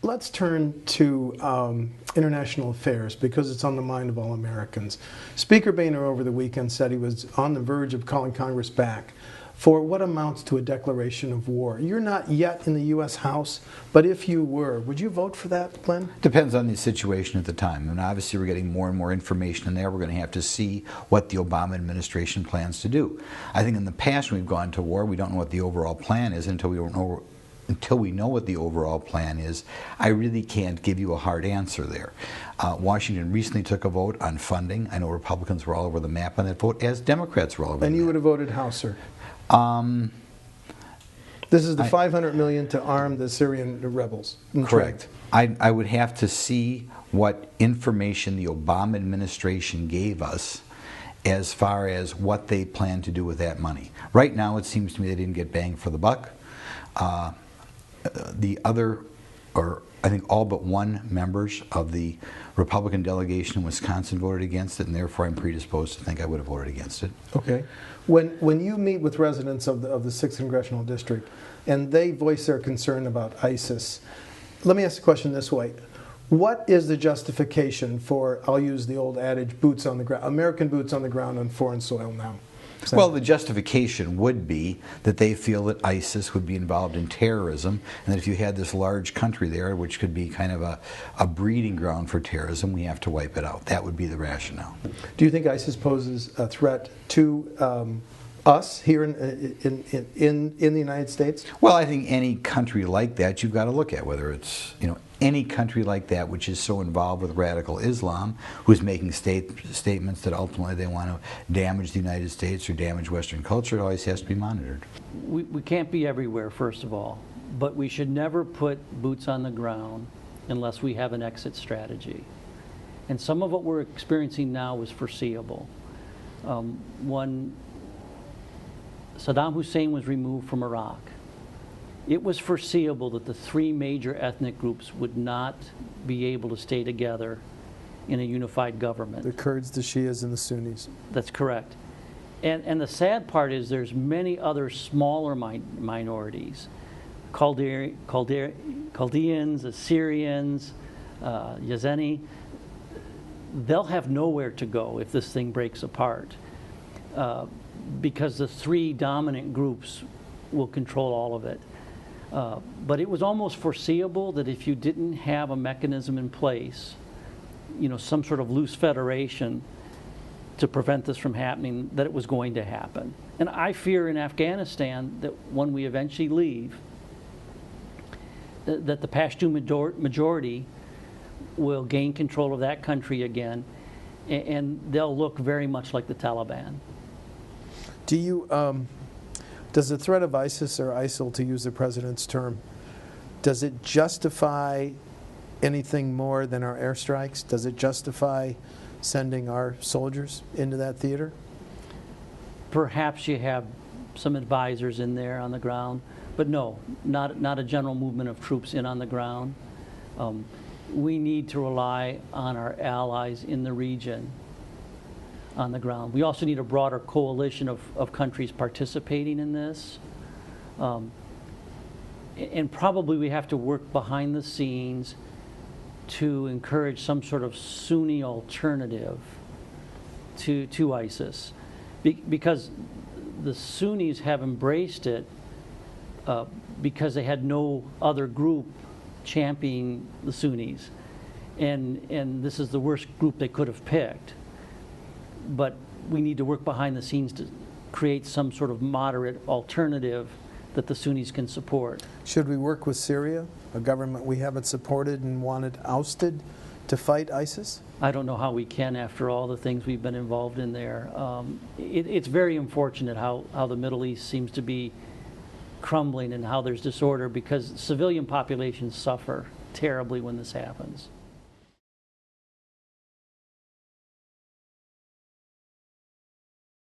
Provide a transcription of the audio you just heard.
let's turn to international affairs because it's on the mind of all Americans. Speaker Boehner over the weekend said he was on the verge of calling Congress back for what amounts to a declaration of war. You're not yet in the U.S. House, but if you were, would you vote for that, Glenn? Depends on the situation at the time. And obviously we're getting more and more information in there. We're going to have to see what the Obama administration plans to do. I think in the past when we've gone to war, we don't know what the overall plan is until we know what the overall plan is. I really can't give you a hard answer there. Washington recently took a vote on funding. I know Republicans were all over the map on that vote, as Democrats were all over the map. And you would have voted how, sir? This is the $500 million to arm the Syrian rebels. Correct. I would have to see what information the Obama administration gave us as far as what they plan to do with that money. Right now, it seems to me they didn't get bang for the buck. The other, or I think all but one members of the Republican delegation in Wisconsin voted against it, and therefore I'm predisposed to think I would have voted against it. Okay. When you meet with residents of the 6th Congressional District and they voice their concern about ISIS, let me ask the question this way. What is the justification for, I'll use the old adage, boots on the ground, American boots on the ground on foreign soil now? Well, the justification would be that they feel that ISIS would be involved in terrorism, and that if you had this large country there, which could be kind of a breeding ground for terrorism, we have to wipe it out. That would be the rationale. Do you think ISIS poses a threat to us here in the United States? Well, I think any country like that you've got to look at, whether it's any country like that which is so involved with radical Islam, who's making statements that ultimately they want to damage the United States or damage Western culture, it always has to be monitored. We can't be everywhere, first of all, but we should never put boots on the ground unless we have an exit strategy. And some of what we're experiencing now is foreseeable. When Saddam Hussein was removed from Iraq, it was foreseeable that the three major ethnic groups would not be able to stay together in a unified government. The Kurds, the Shias, and the Sunnis. That's correct. And the sad part is there's many other smaller minorities. Chaldeans, Assyrians, Yazeni. They'll have nowhere to go if this thing breaks apart because the three dominant groups will control all of it. But it was almost foreseeable that if you didn't have a mechanism in place, some sort of loose federation to prevent this from happening, that it was going to happen. And I fear in Afghanistan that when we eventually leave, that the Pashtun majority will gain control of that country again, and they'll look very much like the Taliban. Do you... Does the threat of ISIS or ISIL, to use the president's term, does it justify anything more than our airstrikes? Does it justify sending our soldiers into that theater? Perhaps you have some advisors in there on the ground, but no, not a general movement of troops in on the ground. We need to rely on our allies in the region on the ground. We also need a broader coalition of countries participating in this. And probably we have to work behind the scenes to encourage some sort of Sunni alternative to ISIS. Because the Sunnis have embraced it because they had no other group championing the Sunnis. And this is the worst group they could have picked. But we need to work behind the scenes to create some sort of moderate alternative that the Sunnis can support. Should we work with Syria, a government we haven't supported and wanted ousted, to fight ISIS? I don't know how we can after all the things we've been involved in there. It's very unfortunate how the Middle East seems to be crumbling and how there's disorder, because civilian populations suffer terribly when this happens.